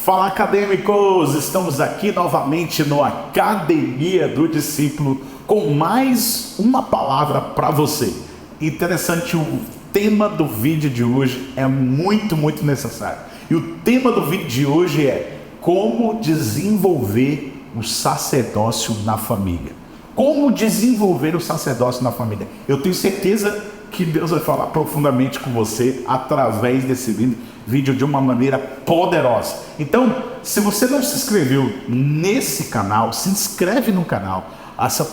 Fala, acadêmicos! Estamos aqui novamente no Academia do Discípulo com mais uma palavra para você. Interessante, o tema do vídeo de hoje é muito necessário. E o tema do vídeo de hoje é como desenvolver o sacerdócio na família. Como desenvolver o sacerdócio na família. Eu tenho certeza que Deus vai falar profundamente com você através desse vídeo de uma maneira poderosa. Então, se você não se inscreveu nesse canal, se inscreve no canal,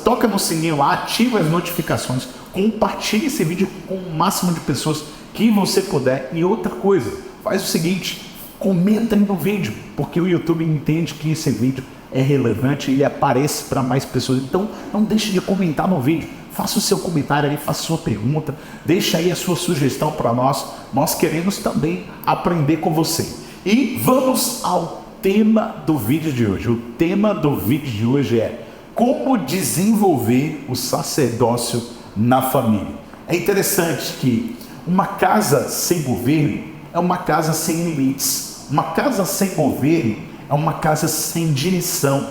toca no sininho lá, ativa as notificações, compartilhe esse vídeo com o máximo de pessoas que você puder. E outra coisa, faz o seguinte, comenta aí no vídeo, porque o YouTube entende que esse vídeo é relevante e ele aparece para mais pessoas. Então, não deixe de comentar no vídeo. Faça o seu comentário aí, faça a sua pergunta, deixa aí a sua sugestão para nós. Nós queremos também aprender com você. E vamos ao tema do vídeo de hoje. O tema do vídeo de hoje é como desenvolver o sacerdócio na família. É interessante que uma casa sem governo é uma casa sem limites. Uma casa sem governo é uma casa sem direção.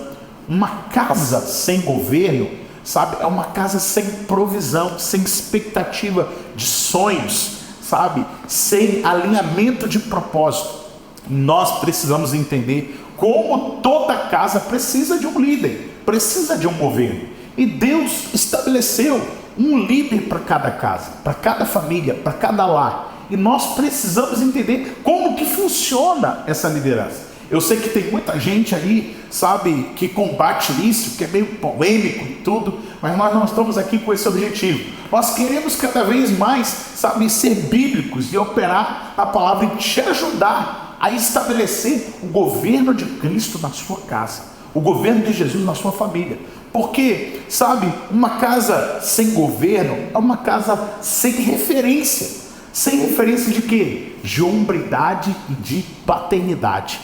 Uma casa sem governo, sabe, é uma casa sem provisão, sem expectativa de sonhos, sabe, sem alinhamento de propósito. Nós precisamos entender como toda casa precisa de um líder, precisa de um governo. E Deus estabeleceu um líder para cada casa, para cada família, para cada lar. E nós precisamos entender como que funciona essa liderança. Eu sei que tem muita gente aí, sabe, que combate isso, que é meio polêmico e tudo, mas nós não estamos aqui com esse objetivo. Nós queremos cada vez mais, sabe, ser bíblicos e operar na palavra e te ajudar a estabelecer o governo de Cristo na sua casa, o governo de Jesus na sua família. Porque, sabe, uma casa sem governo é uma casa sem referência. Sem referência de quê? De hombridade e de paternidade.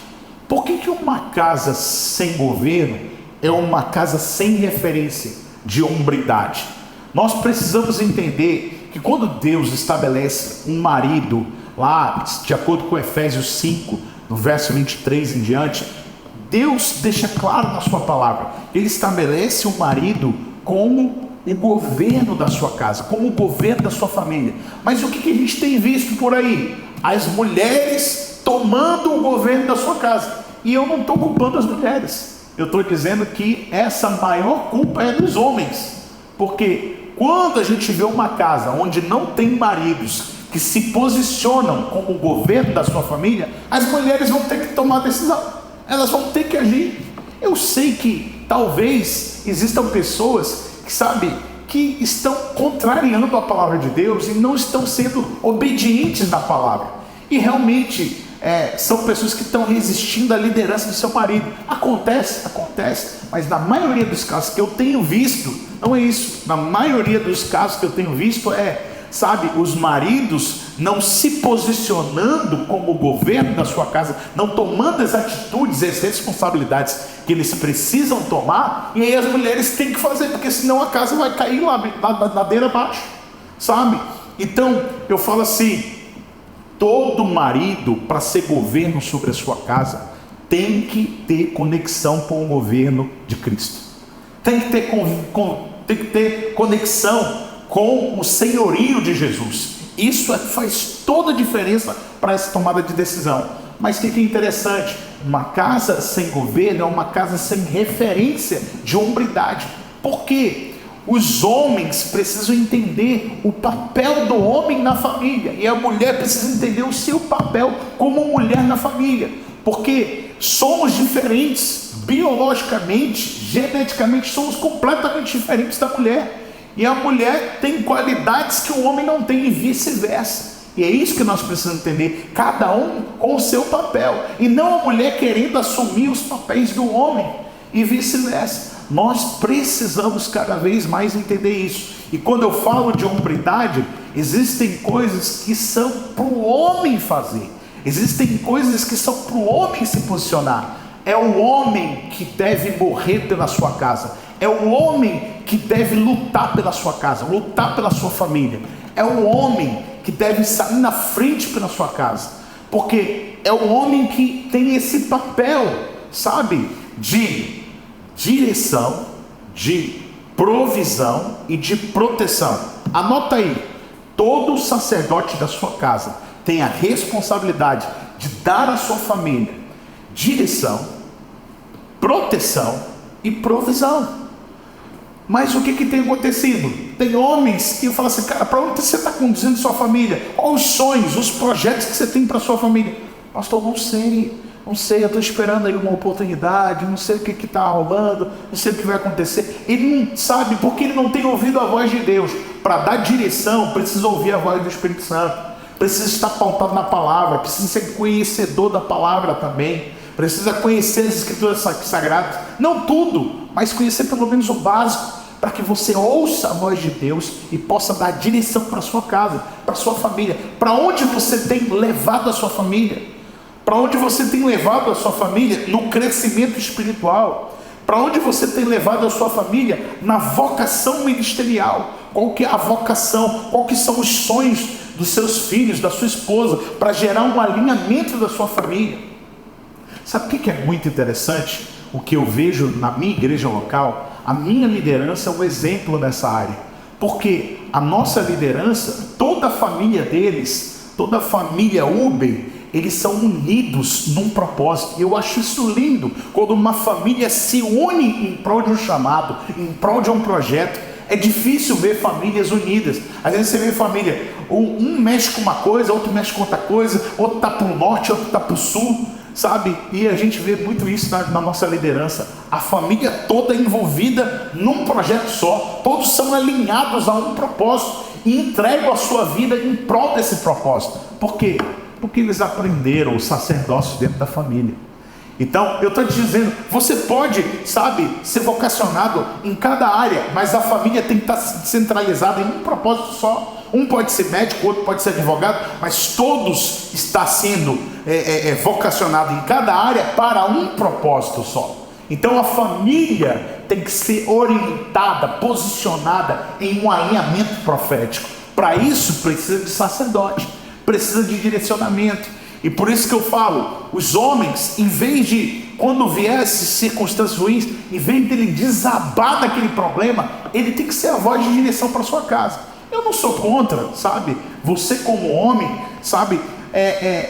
Por que uma casa sem governo é uma casa sem referência de hombridade? Nós precisamos entender que quando Deus estabelece um marido, lá de acordo com Efésios 5, no verso 23 em diante, Deus deixa claro na sua palavra, Ele estabelece um marido como o governo da sua casa, como o governo da sua família. Mas o que a gente tem visto por aí? As mulheres tomando o governo da sua casa. E eu não estou culpando as mulheres, eu estou dizendo que essa maior culpa é dos homens. Porque quando a gente vê uma casa onde não tem maridos que se posicionam como o governo da sua família, as mulheres vão ter que tomar decisão, elas vão ter que agir. Eu sei que talvez existam pessoas que, sabe, que estão contrariando a palavra de Deus e não estão sendo obedientes na palavra. E realmente são pessoas que estão resistindo à liderança do seu marido. Acontece, mas na maioria dos casos que eu tenho visto, não é isso. Na maioria dos casos que eu tenho visto sabe, os maridos não se posicionando como o governo da sua casa, não tomando as atitudes, as responsabilidades que eles precisam tomar, e aí as mulheres têm que fazer, porque senão a casa vai cair lá ladeira abaixo, sabe? Então, eu falo assim, todo marido, para ser governo sobre a sua casa, tem que ter conexão com o governo de Cristo. Tem que ter conexão com o senhorio de Jesus. Isso faz toda a diferença para essa tomada de decisão. Mas o que é interessante? Uma casa sem governo é uma casa sem referência de hombridade. Por quê? Os homens precisam entender o papel do homem na família, e a mulher precisa entender o seu papel como mulher na família, porque somos diferentes, biologicamente, geneticamente, somos completamente diferentes da mulher, e a mulher tem qualidades que o homem não tem e vice-versa. E é isso que nós precisamos entender, cada um com o seu papel, e não a mulher querendo assumir os papéis do homem e vice-versa. Nós precisamos cada vez mais entender isso. E quando eu falo de hombridade, existem coisas que são para o homem fazer, existem coisas que são para o homem se posicionar. É o homem que deve morrer pela sua casa, é o homem que deve lutar pela sua casa, lutar pela sua família, é o homem que deve sair na frente pela sua casa. porque é o homem que tem esse papel, sabe, de direção, de provisão e de proteção. Anota aí, todo sacerdote da sua casa tem a responsabilidade de dar à sua família direção, proteção e provisão. Mas o que tem acontecido? Tem homens que falam assim, cara, para onde você está conduzindo sua família? Quais os sonhos, os projetos que você tem para sua família? Pastor, não sei, eu estou esperando aí uma oportunidade, não sei o que está rolando, não sei o que vai acontecer. Ele não sabe, porque ele não tem ouvido a voz de Deus. Para dar direção, precisa ouvir a voz do Espírito Santo, precisa estar pautado na palavra, precisa ser conhecedor da palavra também, precisa conhecer as escrituras sagradas, não tudo, mas conhecer pelo menos o básico, para que você ouça a voz de Deus e possa dar direção para a sua casa, para a sua família. Para onde você tem levado a sua família? Para onde você tem levado a sua família no crescimento espiritual? Para onde você tem levado a sua família na vocação ministerial? Qual que é a vocação? Qual que são os sonhos dos seus filhos, da sua esposa, para gerar um alinhamento da sua família? Sabe o que é muito interessante? O que eu vejo na minha igreja local, a minha liderança é um exemplo nessa área. Porque a nossa liderança, toda a família deles, toda a família Uber, eles são unidos num propósito. E eu acho isso lindo, quando uma família se une em prol de um chamado, em prol de um projeto. É difícil ver famílias unidas. Às vezes você vê família, um mexe com uma coisa, outro mexe com outra coisa, outro está para o norte, outro está para o sul, sabe? E a gente vê muito isso na nossa liderança. A família toda envolvida num projeto só. Todos são alinhados a um propósito e entregam a sua vida em prol desse propósito. Por quê? Porque eles aprenderam o sacerdócio dentro da família. Então, eu estou te dizendo, você pode, sabe, ser vocacionado em cada área, mas a família tem que estar centralizada em um propósito só. Um pode ser médico, outro pode ser advogado, mas todos estão sendo vocacionados em cada área para um propósito só. Então, a família tem que ser orientada, posicionada em um alinhamento profético. Para isso, precisa de sacerdote, precisa de direcionamento. E por isso que eu falo, os homens, em vez de, quando vier essas circunstâncias ruins, em vez dele desabar daquele problema, ele tem que ser a voz de direção para a sua casa. Eu não sou contra, sabe? Você como homem, sabe?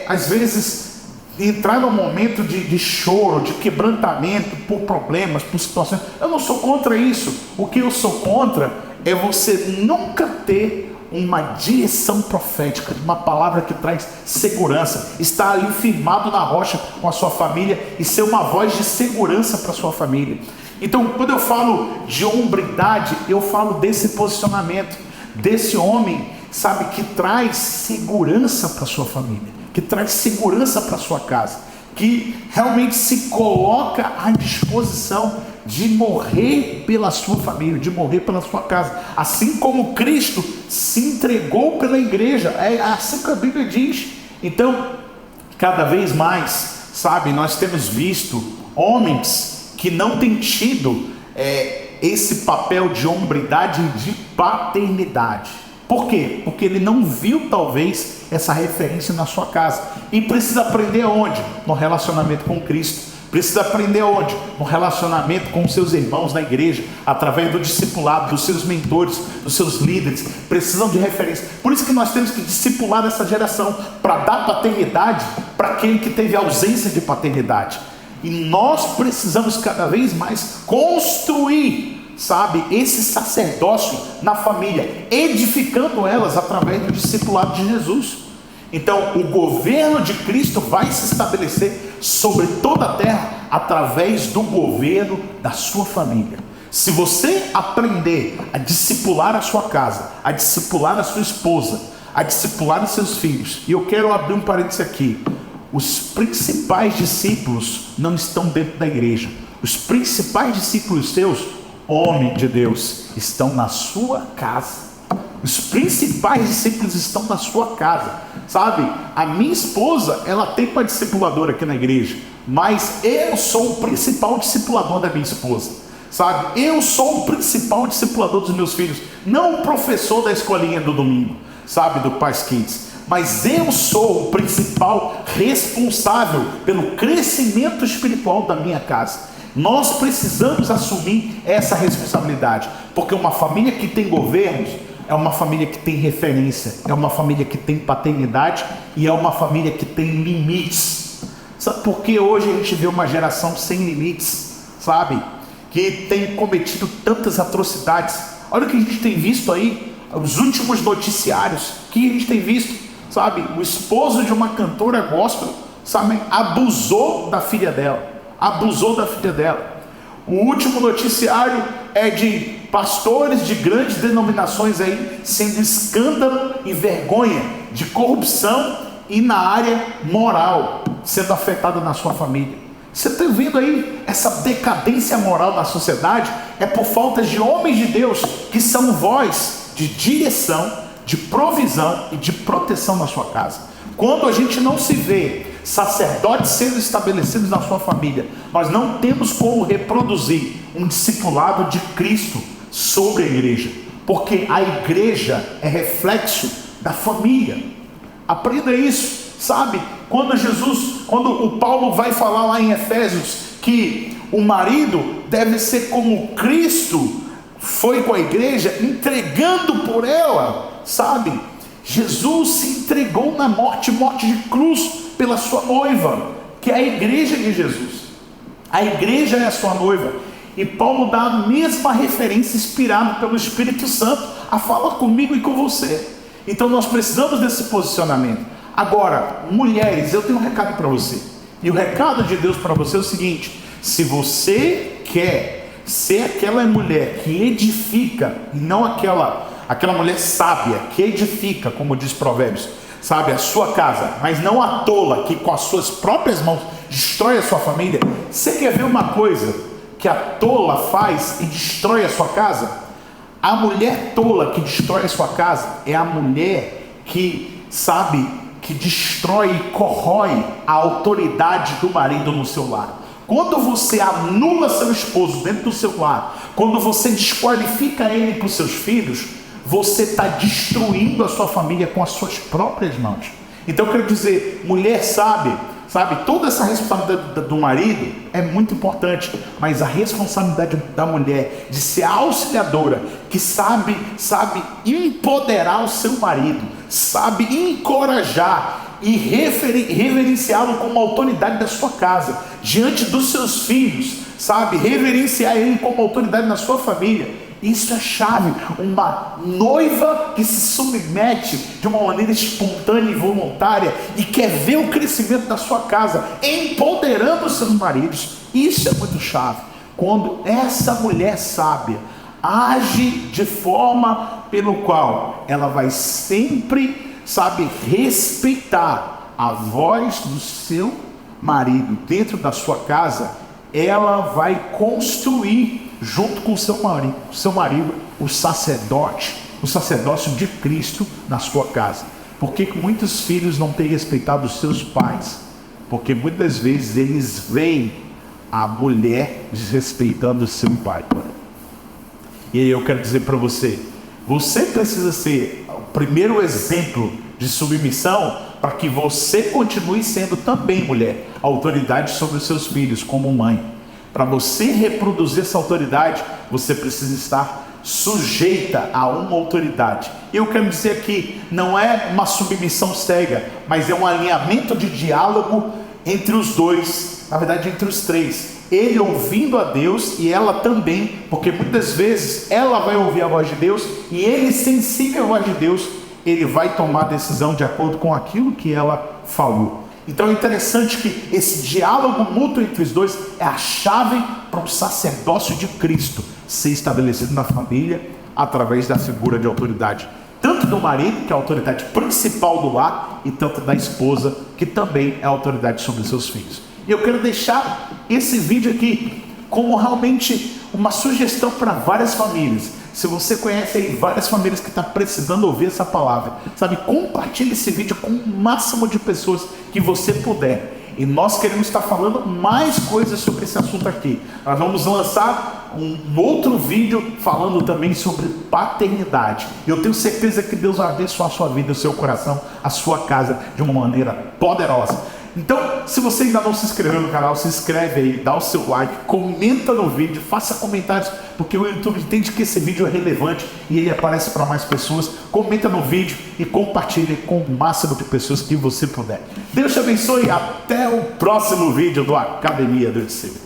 Às vezes, entrar num momento de choro, de quebrantamento por problemas, por situações. Eu não sou contra isso. O que eu sou contra é você nunca ter uma direção profética, uma palavra que traz segurança, estar ali firmado na rocha com a sua família e ser uma voz de segurança para a sua família. Então, quando eu falo de hombridade, eu falo desse posicionamento, desse homem, sabe, que traz segurança para a sua família, que traz segurança para a sua casa, que realmente se coloca à disposição de morrer pela sua família, de morrer pela sua casa, assim como Cristo se entregou pela igreja. É assim que a Bíblia diz. Então, cada vez mais, sabe, nós temos visto homens que não têm tido esse papel de hombridade e de paternidade. Por quê? Porque ele não viu talvez essa referência na sua casa, e precisa aprender aonde? No relacionamento com Cristo. Precisa aprender onde? No relacionamento com os seus irmãos na igreja, através do discipulado, dos seus mentores, dos seus líderes. Precisam de referência. Por isso que nós temos que discipular essa geração, para dar paternidade para aquele que teve ausência de paternidade. E nós precisamos cada vez mais construir, sabe, esse sacerdócio na família, edificando elas através do discipulado de Jesus. Então, o governo de Cristo vai se estabelecer sobre toda a terra através do governo da sua família. Se você aprender a discipular a sua casa, a discipular a sua esposa, a discipular os seus filhos, e eu quero abrir um parênteses aqui, os principais discípulos não estão dentro da igreja. Os principais discípulos seus, homem de Deus, estão na sua casa. Os principais discípulos estão na sua casa, sabe? A minha esposa, ela tem uma discipuladora aqui na igreja, mas eu sou o principal discipulador da minha esposa, sabe? Eu sou o principal discipulador dos meus filhos, não o professor da escolinha do domingo, sabe? Do Pais Kids. mas eu sou o principal responsável pelo crescimento espiritual da minha casa. Nós precisamos assumir essa responsabilidade, porque uma família que tem governos é uma família que tem referência, é uma família que tem paternidade e é uma família que tem limites. Sabe por que hoje a gente vê uma geração sem limites, sabe? Que tem cometido tantas atrocidades. Olha o que a gente tem visto aí, os últimos noticiários, que a gente tem visto, sabe? O esposo de uma cantora gospel, sabe? Abusou da filha dela. O último noticiário é de pastores de grandes denominações aí sendo escândalo e vergonha de corrupção e na área moral sendo afetada na sua família. Você está vendo aí essa decadência moral na sociedade? É por falta de homens de Deus que são voz de direção, de provisão e de proteção na sua casa. Quando a gente não se vê sacerdotes sendo estabelecidos na sua família, nós não temos como reproduzir um discipulado de Cristo sobre a igreja, porque a igreja é reflexo da família. Aprenda isso, sabe? Quando o Paulo vai falar lá em Efésios que o marido deve ser como Cristo foi com a igreja, entregando por ela, sabe? Jesus se entregou na morte de cruz pela sua noiva, que é a igreja de Jesus. A igreja é a sua noiva. E Paulo dá a mesma referência inspirada pelo Espírito Santo a falar comigo e com você. Então nós precisamos desse posicionamento. Agora, mulheres, eu tenho um recado para você. E o recado de Deus para você é o seguinte: se você quer ser aquela mulher que edifica, e não aquela mulher sábia que edifica, como diz Provérbios, sabe, a sua casa, mas não a tola que com as suas próprias mãos destrói a sua família. Você quer ver uma coisa que a tola faz e destrói a sua casa? A mulher tola que destrói a sua casa é a mulher que, sabe, que destrói e corrói a autoridade do marido no seu lar. Quando você anula seu esposo dentro do seu lar, quando você desqualifica ele para os seus filhos, você está destruindo a sua família com as suas próprias mãos. Então eu quero dizer, mulher sabe, toda essa responsabilidade do marido é muito importante, mas a responsabilidade da mulher de ser auxiliadora, que sabe empoderar o seu marido, sabe encorajar e reverenciá-lo como autoridade da sua casa, diante dos seus filhos, sabe, reverenciar ele como autoridade na sua família. Isso é chave. Uma noiva que se submete de uma maneira espontânea e voluntária e quer ver o crescimento da sua casa, empoderando os seus maridos. Isso é muito chave. Quando essa mulher sábia age de forma pelo qual ela vai sempre, respeitar a voz do seu marido dentro da sua casa, ela vai construir junto com o seu marido, o sacerdócio de Cristo na sua casa. Por que muitos filhos não têm respeitado os seus pais? Porque muitas vezes eles veem a mulher desrespeitando o seu pai. E aí eu quero dizer para você, você precisa ser o primeiro exemplo de submissão para que você continue sendo também, mulher, autoridade sobre os seus filhos como mãe. Para você reproduzir essa autoridade, você precisa estar sujeita a uma autoridade. Eu quero dizer aqui, não é uma submissão cega, mas é um alinhamento de diálogo entre os dois, na verdade entre os três. Ele ouvindo a Deus e ela também, porque muitas vezes ela vai ouvir a voz de Deus e ele, sensível à voz de Deus, ele vai tomar a decisão de acordo com aquilo que ela falou. Então é interessante que esse diálogo mútuo entre os dois é a chave para o sacerdócio de Cristo ser estabelecido na família através da figura de autoridade, tanto do marido, que é a autoridade principal do lar, e tanto da esposa, que também é a autoridade sobre os seus filhos. E eu quero deixar esse vídeo aqui como realmente uma sugestão para várias famílias. Se você conhece aí várias famílias que estão precisando ouvir essa palavra, compartilhe esse vídeo com o máximo de pessoas que você puder. E nós queremos estar falando mais coisas sobre esse assunto aqui. Nós vamos lançar um outro vídeo falando também sobre paternidade. Eu tenho certeza que Deus vai abençoar a sua vida, o seu coração, a sua casa de uma maneira poderosa. Então, se você ainda não se inscreveu no canal, se inscreve aí, dá o seu like, comenta no vídeo, faça comentários, porque o YouTube entende que esse vídeo é relevante e ele aparece para mais pessoas. Comenta no vídeo e compartilhe com o máximo de pessoas que você puder. Deus te abençoe e até o próximo vídeo do Academia do Discípulo.